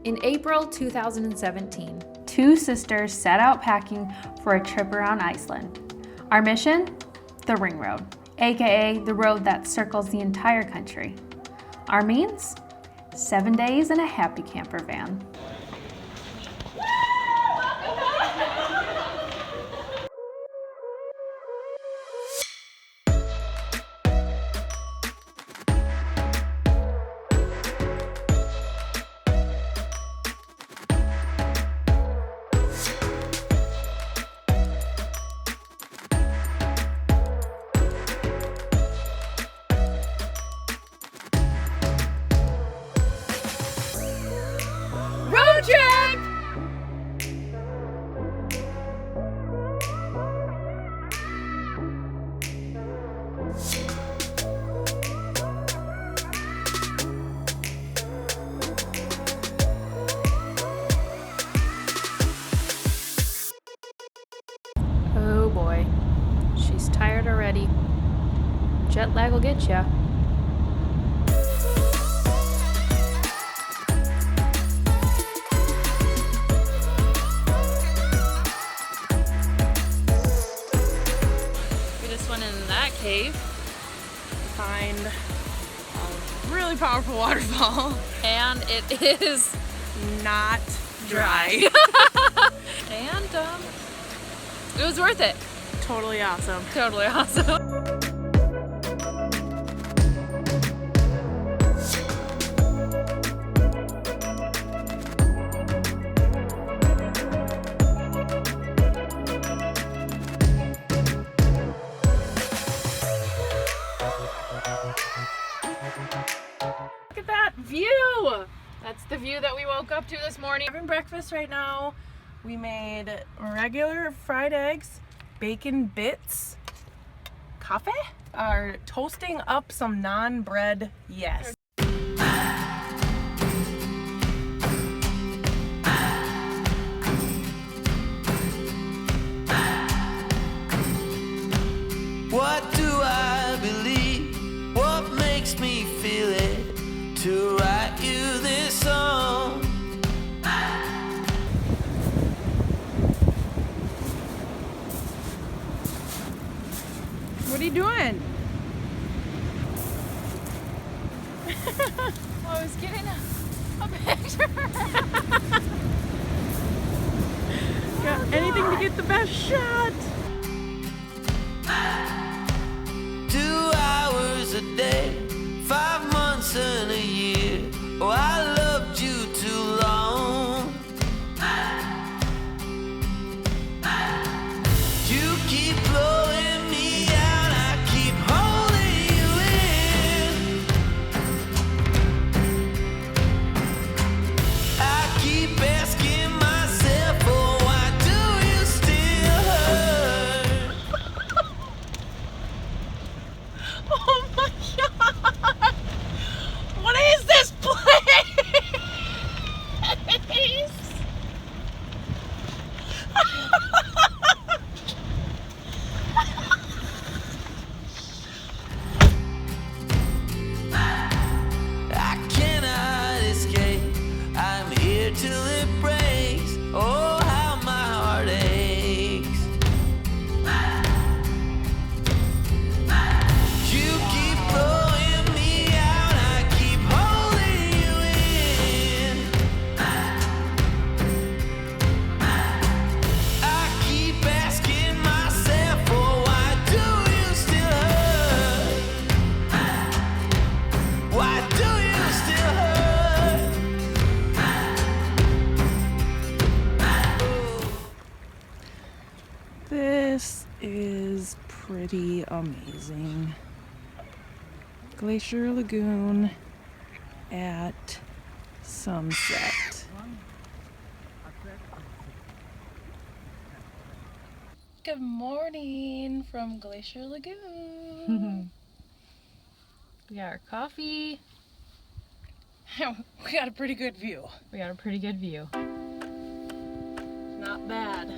In April 2017, two sisters set out packing for a trip around Iceland. Our mission? The Ring Road, aka the road that circles the entire country. Our means? 7 days in a happy camper van. road trip! Oh boy, she's tired already. Jet lag will get ya. We just went in that cave. Find a really powerful waterfall. And it is Not dry. and it was worth it. Totally awesome. Totally awesome. Look at that view! That's the view that we woke up to this morning. Having breakfast right now. We made regular fried eggs, bacon bits, coffee. Are toasting up some non-bread, yes. What do I believe? What makes me feel it to write you this song? What are you doing? I was getting a picture. Got anything to get the best shot? 2 hours a day, 5 months and a year. Oh, I loved you too long. You keep blowing me out, I keep holding you in. I keep asking myself, oh, why do you still hurt? Oh my god! What is this place? I cannot escape. I'm here till it breaks. Oh, how my heart aches. You keep blowing me out, I keep holding you in. I keep asking myself, oh, why do you still hurt? Why do you still hurt? This is pretty amazing. Glacier Lagoon at sunset. Good morning from Glacier Lagoon. We got our coffee. We got a pretty good view. We got a pretty good view. Not bad.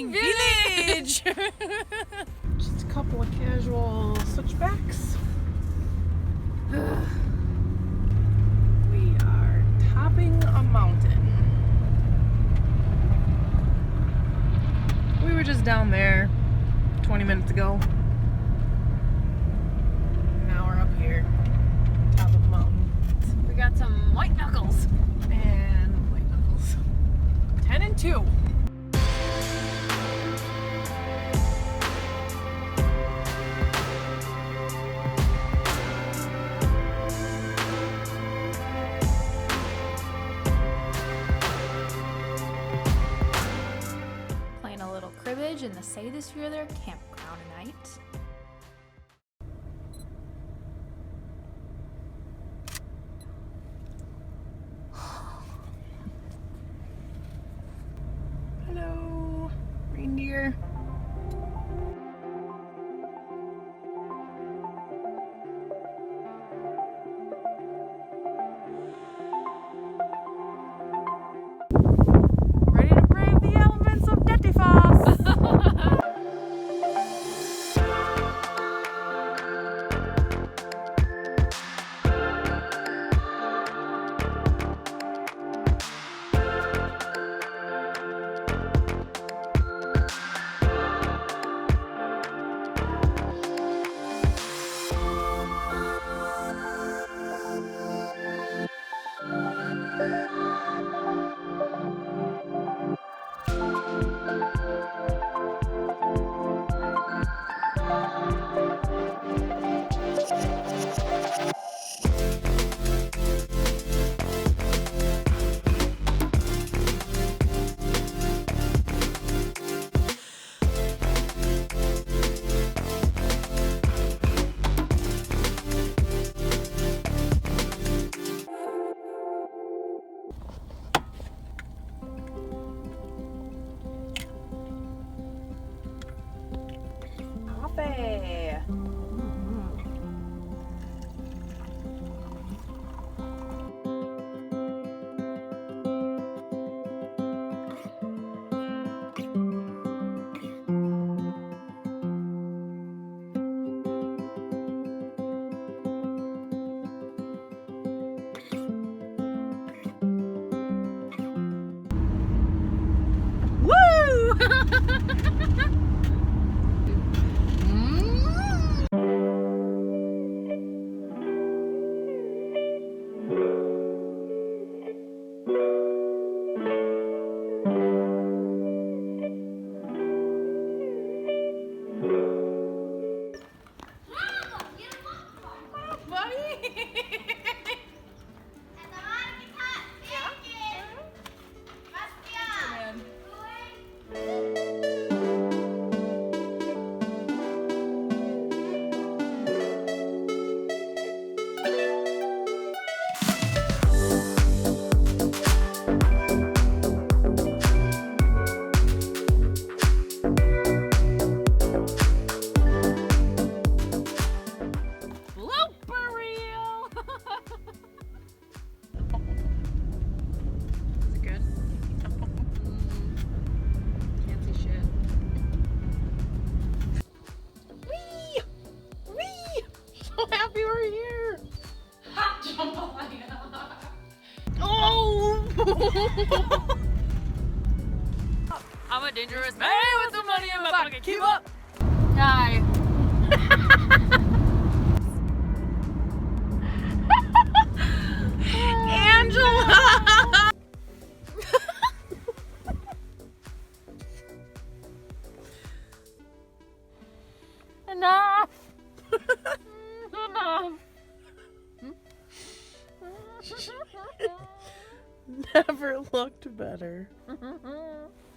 Kayaking village! Just a couple of casual switchbacks. We are topping a mountain. We were just down there 20 minutes ago. Now we're up here, top of the mountain. We got some white knuckles. And white knuckles. 10 and 2. Playing a little cribbage in the Seyðisfjörður campground tonight. Hello, reindeer. Ready to brave the elements of Dettifoss. Coffee. I'm a dangerous man with the money in my pocket. Keep up. Die. Angela. Enough. Enough. Never looked better.